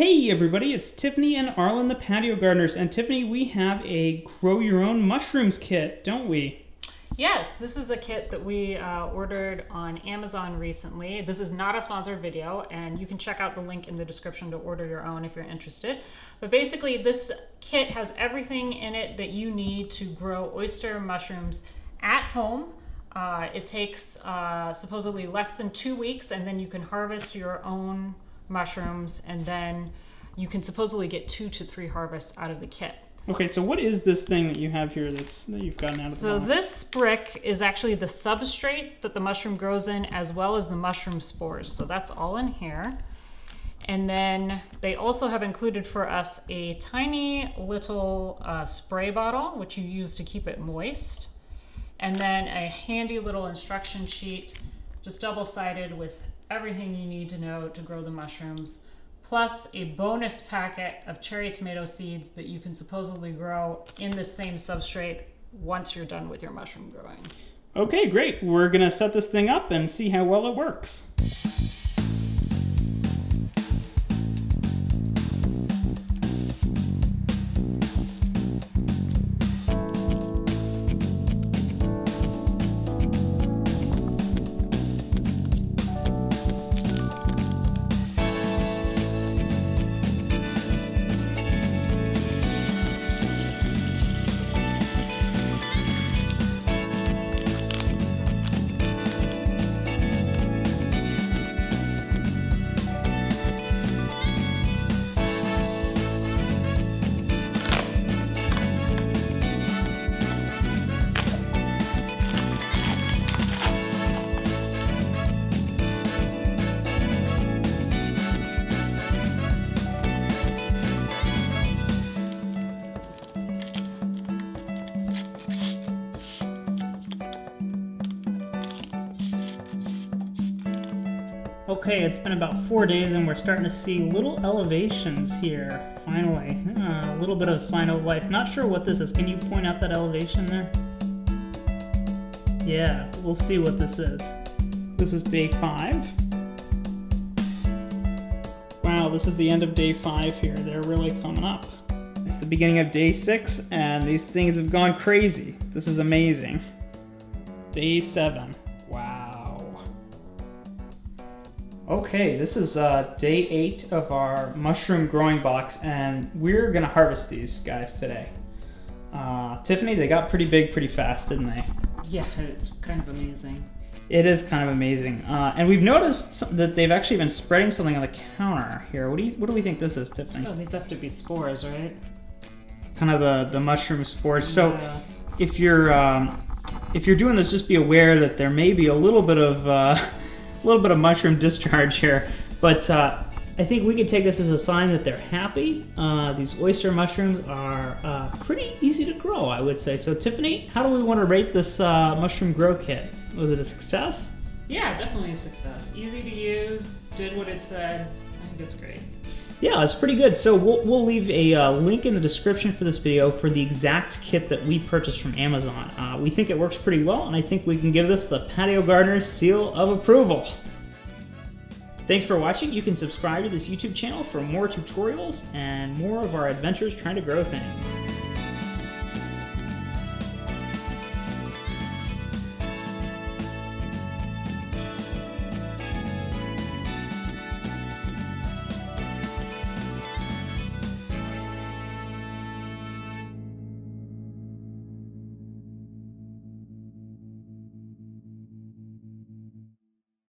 Hey everybody, it's Tiffany and Arlen the Patio Gardeners. And Tiffany, we have a grow your own mushrooms kit, don't we? Yes, this is a kit that we ordered on Amazon recently. This is not a sponsored video, and you can check out the link in the description to order your own if you're interested. But basically, this kit has everything in it that you need to grow oyster mushrooms at home. It takes supposedly less than 2 weeks, and then you can harvest your own mushrooms, and then you can supposedly get 2 to 3 harvests out of the kit. Okay, so what is this thing that you have here that you've gotten out of the box? So this brick is actually the substrate that the mushroom grows in, as well as the mushroom spores. So that's all in here. And then they also have included for us a tiny little spray bottle, which you use to keep it moist. And then a handy little instruction sheet, just double-sided with everything you need to know to grow the mushrooms, plus a bonus packet of cherry tomato seeds that you can supposedly grow in the same substrate once you're done with your mushroom growing. Okay, great. We're gonna set this thing up and see how well it works. Okay, it's been about 4 days and we're starting to see little elevations here, finally. A little bit of sign of life. Not sure what this is. Can you point out that elevation there? Yeah, we'll see what this is. This is day 5. Wow, this is the end of day 5 here. They're really coming up. It's the beginning of day 6 and these things have gone crazy. This is amazing. Day 7. Wow. Okay, this is day 8 of our mushroom growing box, and we're gonna harvest these guys today. Tiffany, they got pretty big pretty fast, didn't they? Yeah, it's kind of amazing. It is kind of amazing. And we've noticed that they've actually been spreading something on the counter here. What do we think this is, Tiffany? Oh, these have to be spores, right? Kind of the mushroom spores. So Yeah. if you're doing this, just be aware that there may be a little bit of mushroom discharge here, but I think we could take this as a sign that they're happy. These oyster mushrooms are pretty easy to grow, I would say. So Tiffany, how do we want to rate this mushroom grow kit? Was it a success? Yeah, definitely a success. Easy to use, did what it said. I think it's great. Yeah, it's pretty good. So we'll leave a link in the description for this video for the exact kit that we purchased from Amazon. We think it works pretty well, and I think we can give this the Patio Gardener's seal of approval. Thanks for watching. You can subscribe to this YouTube channel for more tutorials and more of our adventures trying to grow things.